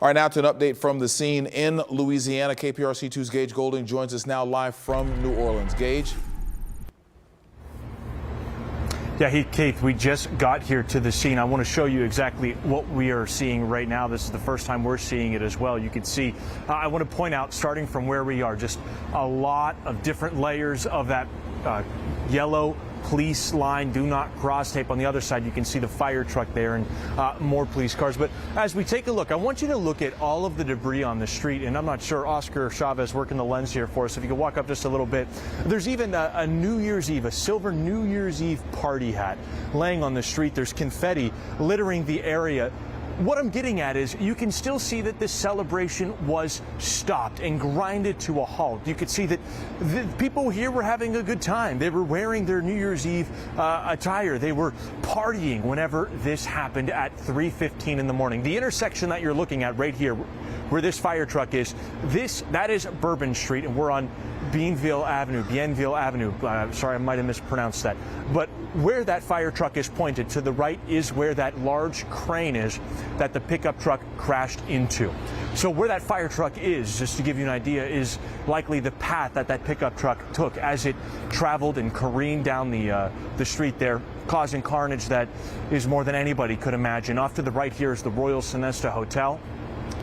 All right, now to an update from the scene in Louisiana. KPRC 2's Gage Goulding joins us now live from New Orleans. Gage? Yeah, Keith, we just got here to the scene. I want to show you exactly what we are seeing right now. This is the first time we're seeing it as well. You can see, I want to point out, starting from where we are, just a lot of different layers of that yellow police line, do not cross tape. On the other side, you can see the fire truck there and more police cars. But as we take a look, I want you to look at all of the debris on the street. And I'm not sure, Oscar Chavez working the lens here for us. If you could walk up just a little bit. There's even a New Year's Eve, a silver New Year's Eve party hat laying on the street. There's confetti littering the area. What I'm getting at is you can still see that this celebration was stopped and grinded to a halt. You could see that the people here were having a good time. They were wearing their New Year's Eve attire. They were partying whenever this happened at 3:15 in the morning. The intersection that you're looking at right here, where this fire truck is, that is Bourbon Street, and we're on Bienville Avenue. Sorry, I might have mispronounced that. But where that fire truck is pointed to the right is where that large crane is that the pickup truck crashed into. So where that fire truck is, just to give you an idea, is likely the path that pickup truck took as it traveled and careened down the street there, causing carnage that is more than anybody could imagine. Off to the right here is the Royal Sonesta Hotel.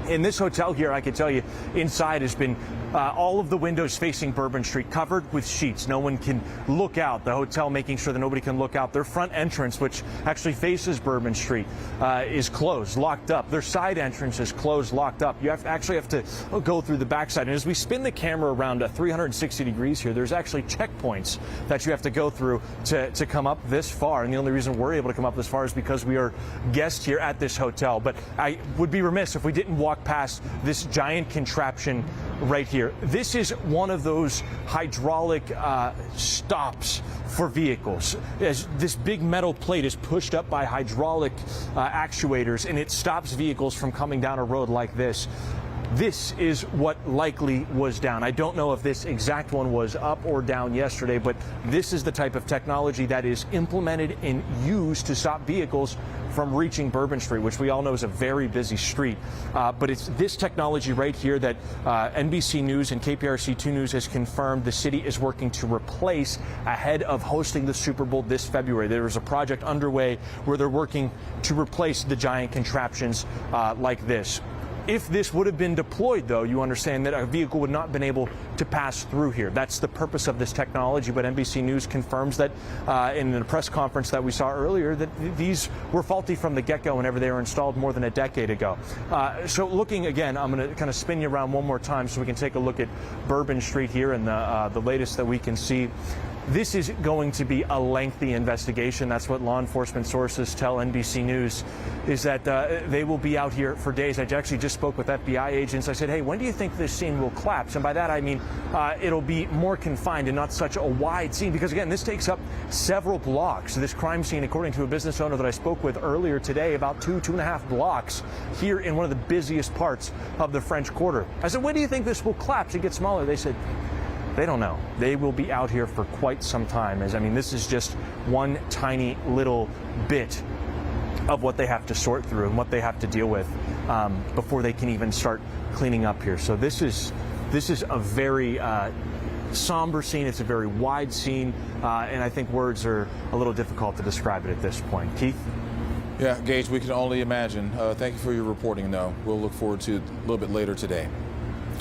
In this hotel here, I can tell you, inside has been all of the windows facing Bourbon Street covered with sheets. No one can look out. The hotel making sure that nobody can look out. Their front entrance, which actually faces Bourbon Street, is closed, locked up. Their side entrance is closed, locked up. You actually have to go through the backside. And as we spin the camera around 360 degrees here, there's actually checkpoints that you have to go through to come up this far. And the only reason we're able to come up this far is because we are guests here at this hotel. But I would be remiss if we didn't walk past this giant contraption right here. This is one of those hydraulic stops for vehicles. As this big metal plate is pushed up by hydraulic actuators, and it stops vehicles from coming down a road like this. This is what likely was down. I don't know if this exact one was up or down yesterday, but this is the type of technology that is implemented and used to stop vehicles from reaching Bourbon Street, which we all know is a very busy street. But it's this technology right here that NBC News and KPRC 2 News has confirmed the city is working to replace ahead of hosting the Super Bowl this February. There is a project underway where they're working to replace the giant contraptions like this. If this would have been deployed, though, you understand that a vehicle would not have been able to pass through here. That's the purpose of this technology, but NBC News confirms that in a press conference that we saw earlier that these were faulty from the get-go whenever they were installed more than a decade ago. So looking again, I'm going to kind of spin you around one more time so we can take a look at Bourbon Street here and the latest that we can see. This is going to be a lengthy investigation. That's what law enforcement sources tell NBC News, is that they will be out here for days. I actually just spoke with FBI agents. I said, hey, when do you think this scene will collapse? And by that, I mean it'll be more confined and not such a wide scene, because, again, this takes up several blocks. This crime scene, according to a business owner that I spoke with earlier today, about 2.5 blocks here in one of the busiest parts of the French Quarter. I said, when do you think this will collapse and get smaller? They said, they don't know. They will be out here for quite some time. I mean, this is just one tiny little bit of what they have to sort through and what they have to deal with before they can even start cleaning up here. So this is a very somber scene. It's a very wide scene, and I think words are a little difficult to describe it at this point. Keith? Yeah, Gage, we can only imagine. Thank you for your reporting, though. We'll look forward to it a little bit later today.